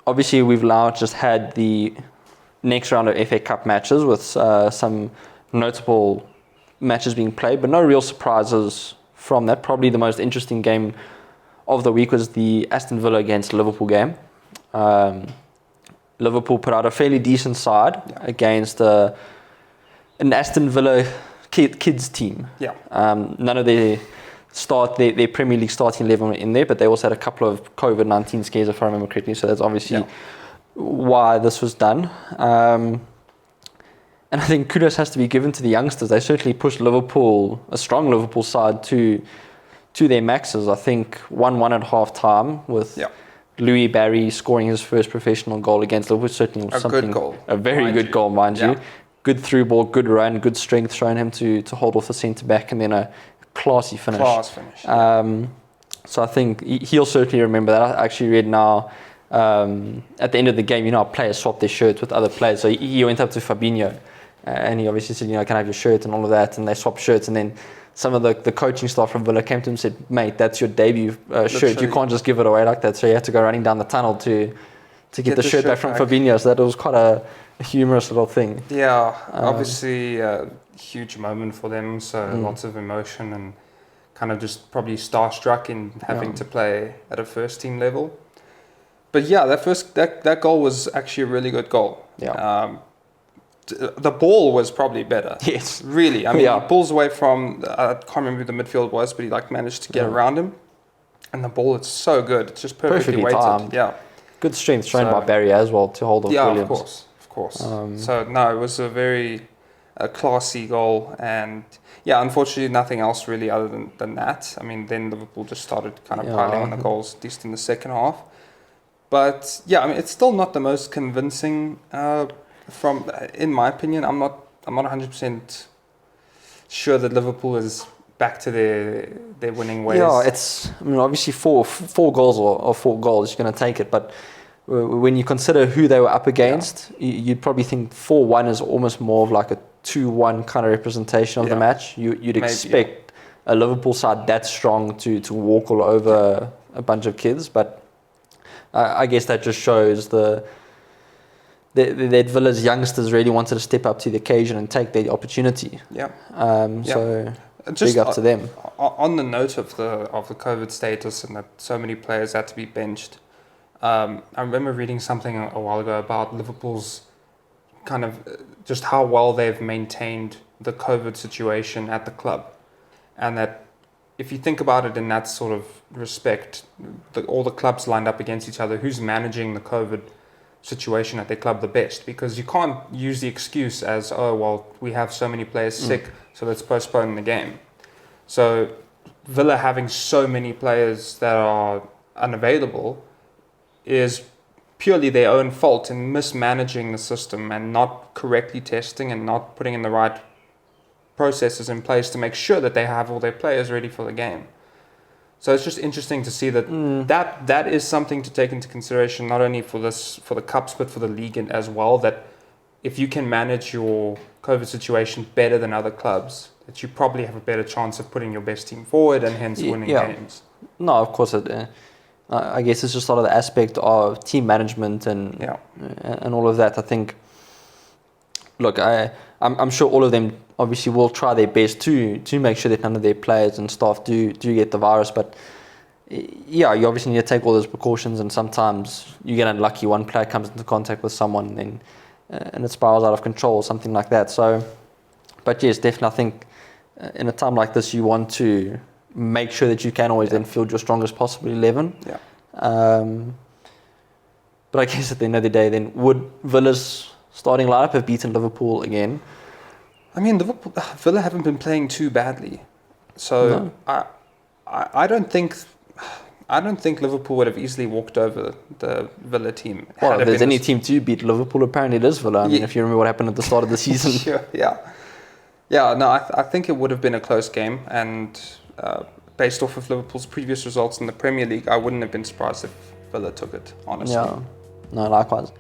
obviously we've now just had the next round of FA Cup matches with some notable matches being played, but no real surprises from that. Probably the most interesting game of the week was the Aston Villa against Liverpool game. Liverpool put out a fairly decent side against an Aston Villa kids team. None of their Premier League starting 11 were in there, but they also had a couple of COVID-19 scares, if I remember correctly, so that's obviously why this was done. And I think kudos has to be given to the youngsters. They certainly pushed Liverpool, a strong Liverpool side, to their maxes. I think 1-1 at half time with Louis Barry scoring his first professional goal against Liverpool. Certainly was something, good goal. A very good goal, mind you. Good through ball, good run, good strength, showing him to hold off the centre back, and then a classy finish. So I think he'll certainly remember that. I actually read now at the end of the game, players swap their shirts with other players. So he went up to Fabinho and he obviously said, can I have your shirt and all of that, and they swapped shirts, and then some of the coaching staff from Villa came to him and said, mate, that's your debut shirt. You can't just give it away like that. So you had to go running down the tunnel to get the shirt back from Fabinho. So that was quite a humorous little thing. Yeah, obviously a huge moment for them. So lots of emotion and kind of just probably starstruck in having to play at a first team level. But yeah, that goal was actually a really good goal. The ball was probably better. Yes. Really. I mean, he pulls away from, I can't remember who the midfield was, but he managed to get around him. And the ball is so good. It's just perfectly weighted. Timed. Yeah. Good strength shown by Barry as well to hold off Williams. Of course. So, no, it was a very classy goal. And, yeah, unfortunately, nothing else really other than that. I mean, then Liverpool just started kind of piling on the goals, at least in the second half. But, yeah, I mean, it's still not the most convincing in my opinion. I'm not 100% sure that Liverpool is back to their winning ways. Yeah, obviously four goals or 4 goals, you're going to take it. But when you consider who they were up against, you'd probably think 4-1 is almost more of like a 2-1 kind of representation of the match. You'd expect a Liverpool side that strong to walk all over a bunch of kids. But I guess that just shows that Villa's youngsters really wanted to step up to the occasion and take their opportunity. So just big up to them. On the note of the COVID status and that so many players had to be benched, I remember reading something a while ago about Liverpool's kind of just how well they've maintained the COVID situation at the club, and that if you think about it in that sort of respect, all the clubs lined up against each other, who's managing the COVID situation at their club the best? Because you can't use the excuse as, oh, well, we have so many players sick, so let's postpone the game. So Villa having so many players that are unavailable is purely their own fault in mismanaging the system and not correctly testing and not putting in the right processes in place to make sure that they have all their players ready for the game. So it's just interesting to see that is something to take into consideration, not only for the cups, but for the league as well, that if you can manage your COVID situation better than other clubs, that you probably have a better chance of putting your best team forward and hence winning games. No, of course. I guess it's just sort of the aspect of team management and all of that. I think, look, I'm sure all of them obviously will try their best to make sure that none of their players and staff do get the virus. But you obviously need to take all those precautions, and sometimes you get unlucky. One player comes into contact with someone and it spirals out of control or something like that. So, but yes, definitely I think in a time like this you want to make sure that you can always then field your strongest possible 11. But I guess at the end of the day, then would Villa's starting lineup have beaten Liverpool again? I mean, Villa haven't been playing too badly, so no. I don't think Liverpool would have easily walked over the Villa team. Well, if there's any team to beat Liverpool, apparently it is Villa. I mean, if you remember what happened at the start of the season. Sure, no, I think it would have been a close game, and based off of Liverpool's previous results in the Premier League, I wouldn't have been surprised if Villa took it, honestly. Yeah, no, likewise.